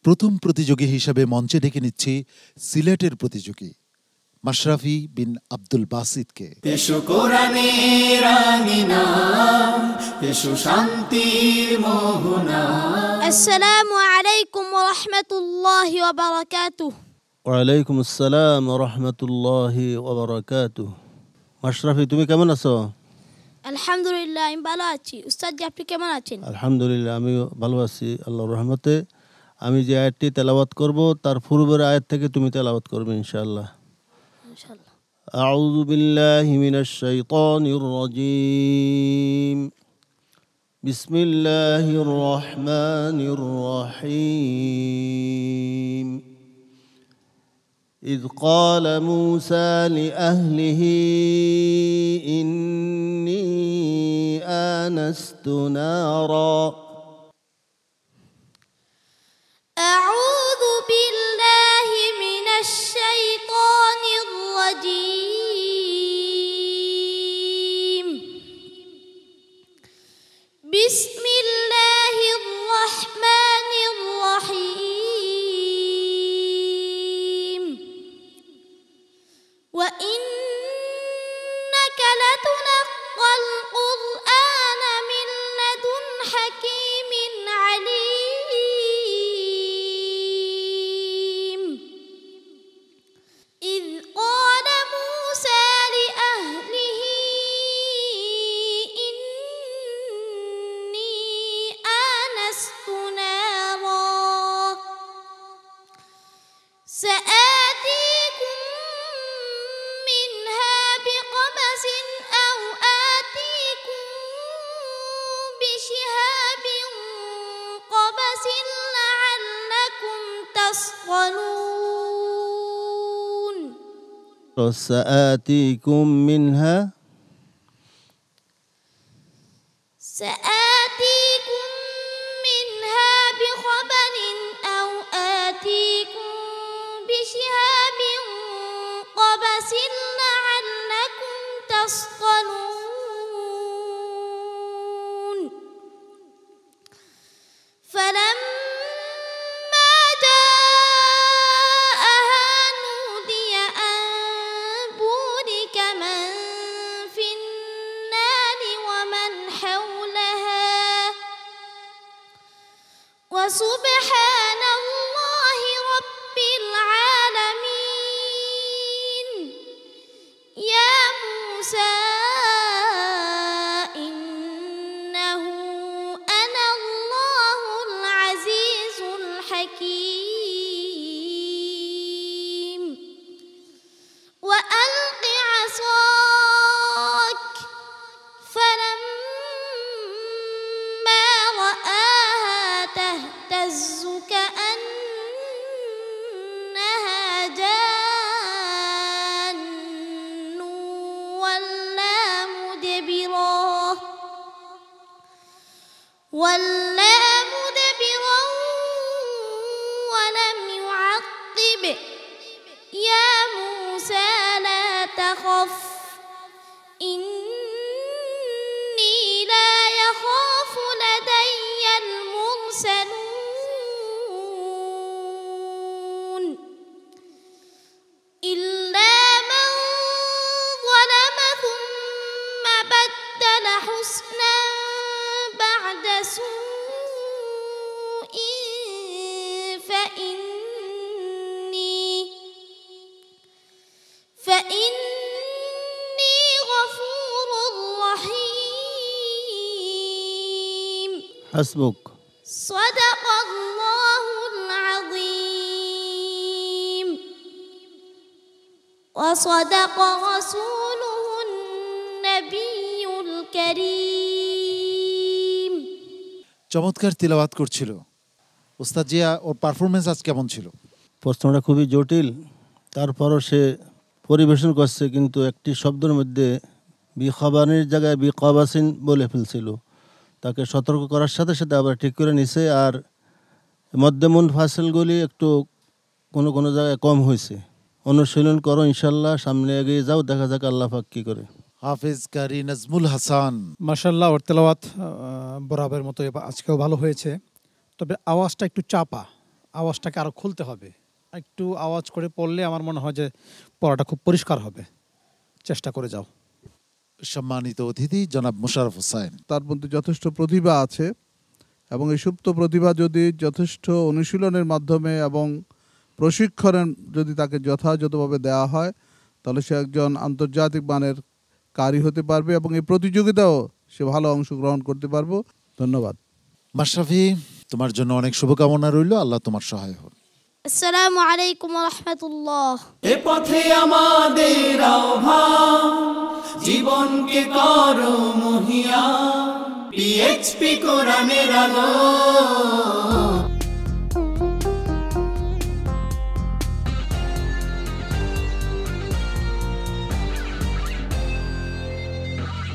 প্রথম প্রতিযোগী হিসেবে মঞ্চে ডেকে নিচ্ছি সিলেটের প্রতিযোগী মাশরাফি বিন আব্দুল বাসিতকে। এসো কোরআনের আঙিনা, এসো শান্তির মোহনা। আসসালামু আলাইকুম ওয়া রাহমাতুল্লাহি ওয়া বারাকাতুহু। ওয়া আলাইকুম আসসালাম ওয়া রাহমাতুল্লাহি ওয়া বারাকাতুহু। মাশরাফি, তুমি কেমন আছো? আলহামদুলিল্লাহ, আমি ভালো আছি। উস্তাদ জি, আপনি কেমন আছেন? আলহামদুলিল্লাহ, আমিও ভালো আছি আল্লাহর রহমতে। আমি যে আয়াতটি তেলাওয়াত করব তার পূর্বের আয়াত থেকে তুমি তেলাওয়াত করবে ইনশাআল্লাহ। ইনশাআল্লাহ। আউযু বিল্লাহি মিনাশ শাইতানির রাজীম। বিসমিল্লাহির রহমানির রহিম। إذ قال موسى لأهله إني آنست نارا. أعوذ بالله من الشيطان الرجيم. بسم الله الرحمن الرحيم. وإنك لتلقى القرآن من لدن حكيم عليم. إذ قال موسى لأهله إني آنست نارا سآتيكم منها بقبس أو آتيكم بشهاب قبس لعلكم تصطلون. سآتيكم منها سآتيكم منها بخبر أو آتيكم بشهاب قبس لعلكم تصطلون. فلما جاءها نودي أن بورك من في النار ومن حولها وسبحان الله رب العالمين. يا موسى إنه أنا الله العزيز الحكيم. وألق عصاك فلما رآها تهتز كأنها جان ولا مدبرا ولم يعقب. يا موسى لا تخف إني لا يخاف لدي المرسلون إلا من ظلم ثم بدل حسنا بعد سوء فإني غفور رحيم. حسبك. صدق الله العظيم وصدق رسوله النبي الكريم. চমৎকার তিলাওয়াত করছিল ওস্তাদ জিয়া। ওর পারফরমেন্স আজ কেমন ছিল? প্রশ্নটা খুবই জটিল, তারপরও সে পরিবেশন করছে, কিন্তু একটি শব্দের মধ্যে বিখাবানির জায়গায় বিকাবাসিন বলে ফেলছিল। তাকে সতর্ক করার সাথে সাথে আবার ঠিক করে নিছে। আর মধ্যমন ফাসিলগুলি একটু কোনো কোনো জায়গায় কম হয়েছে। অনুশীলন করো ইনশাল্লাহ, সামনে এগিয়ে যাও, দেখা যাক আল্লাহ পাক কী করে। হাফেজ কারি নাজমুল হাসান, মাশাআল্লাহ, ওর তেলাওয়াত বরাবরের মতো আজকেও ভালো হয়েছে, তবে আওয়াজটা একটু চাপা। আওয়াজটাকে আরও খুলতে হবে, একটু আওয়াজ করে পড়লে আমার মনে হয় যে পড়াটা খুব পরিষ্কার হবে। চেষ্টা করে যাও। সম্মানিত অতিথি জনাব মোশাররফ হোসাইন। তার মধ্যে যথেষ্ট প্রতিভা আছে এবং এই সুপ্ত প্রতিভা যদি যথেষ্ট অনুশীলনের মাধ্যমে এবং প্রশিক্ষণের যদি তাকে যথাযথভাবে দেওয়া হয় তাহলে সে একজন আন্তর্জাতিক মানের কারি হতে পারবে এবং এই প্রতিযোগিতাও সে ভালো অংশগ্রহণ করতে পারবে। ধন্যবাদ। মাশরাফি, তোমার জন্য অনেক শুভকামনা রইল, আল্লাহ তোমার সহায় হোক। আসসালামু আলাইকুম ওয়া রাহমাতুল্লাহ। এ পথে আমাদের আহ্বান, জীবনকে করো মহিয়া, পিএইচপি কোরআনের আলো।